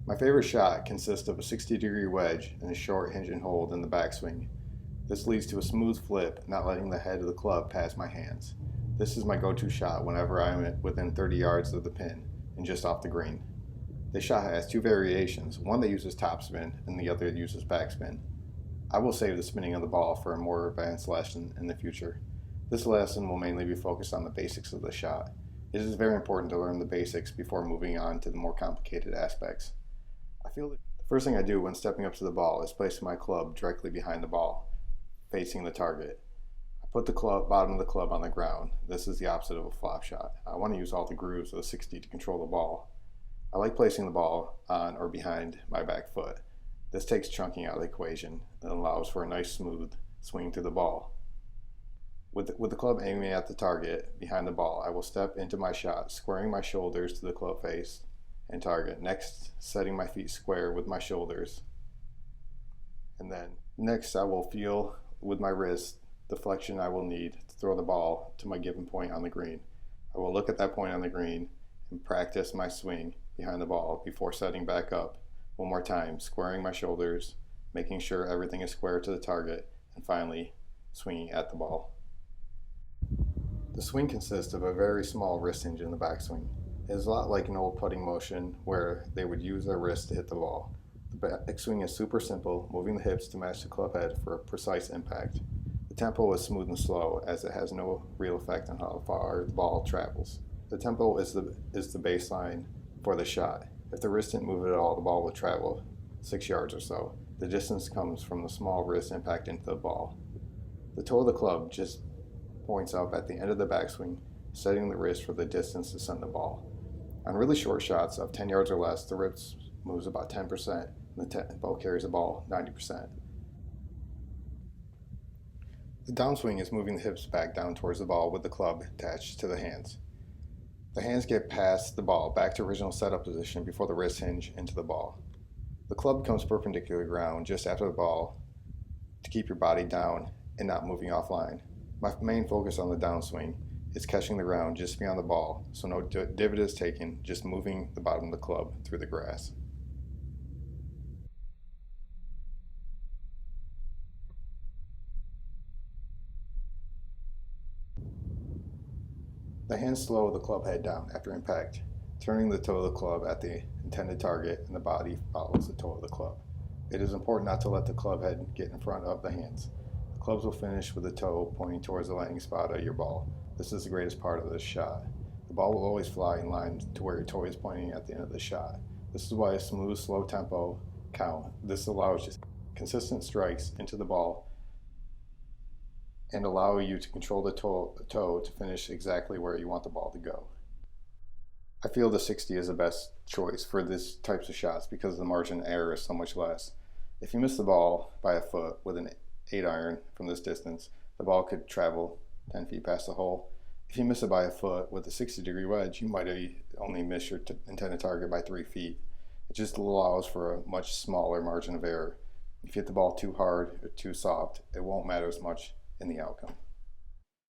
My favorite shot consists of a 60-degree wedge and a short hinge and hold in the backswing. This leads to a smooth flip, not letting the head of the club pass my hands. This is my go-to shot whenever I am within 30 yards of the pin and just off the green. This shot has two variations, one that uses topspin and the other uses backspin. I will save the spinning of the ball for a more advanced lesson in the future. This lesson will mainly be focused on the basics of the shot. It is very important to learn the basics before moving on to the more complicated aspects. I feel that the first thing I do when stepping up to the ball is placing my club directly behind the ball, facing the target. I put the bottom of the club on the ground. This is the opposite of a flop shot. I want to use all the grooves of the 60 to control the ball. I like placing the ball on or behind my back foot. This takes chunking out of the equation and allows for a nice smooth swing to the ball. With the club aiming at the target behind the ball, I will step into my shot, squaring my shoulders to the club face and target. Next, setting my feet square with my shoulders. And then next, I will feel with my wrist the flexion I will need to throw the ball to my given point on the green. I will look at that point on the green and practice my swing behind the ball before setting back up one more time, squaring my shoulders, making sure everything is square to the target, and finally swinging at the ball. The swing consists of a very small wrist hinge in the backswing. It is a lot like an old putting motion where they would use their wrist to hit the ball. The backswing is super simple, moving the hips to match the club head for a precise impact. The tempo is smooth and slow as it has no real effect on how far the ball travels. The tempo is the baseline for the shot. If the wrist didn't move at all, the ball would travel 6 yards or so. The distance comes from the small wrist impact into the ball. The toe of the club just points up at the end of the backswing, setting the wrist for the distance to send the ball. On really short shots of 10 yards or less, the wrist moves about 10% and the tempo carries the ball 90%. The downswing is moving the hips back down towards the ball with the club attached to the hands. The hands get past the ball back to original setup position before the wrist hinge into the ball. The club becomes perpendicular to the ground just after the ball to keep your body down and not moving offline. My main focus on the downswing is catching the ground just beyond the ball, so no divot is taken, just moving the bottom of the club through the grass. The hands slow the club head down after impact, turning the toe of the club at the intended target, and the body follows the toe of the club. It is important not to let the club head get in front of the hands. The clubs will finish with the toe pointing towards the landing spot of your ball. This is the greatest part of this shot. The ball will always fly in line to where your toe is pointing at the end of the shot. This is why a smooth, slow tempo count. This allows just consistent strikes into the ball and allow you to control the toe to finish exactly where you want the ball to go. I feel the 60 is the best choice for these types of shots because the margin of error is so much less. If you miss the ball by a foot with an 8-iron from this distance, the ball could travel 10 feet past the hole. If you miss it by a foot with a 60-degree wedge, you might only miss your intended target by 3 feet. It just allows for a much smaller margin of error. If you hit the ball too hard or too soft, it won't matter as much in the outcome.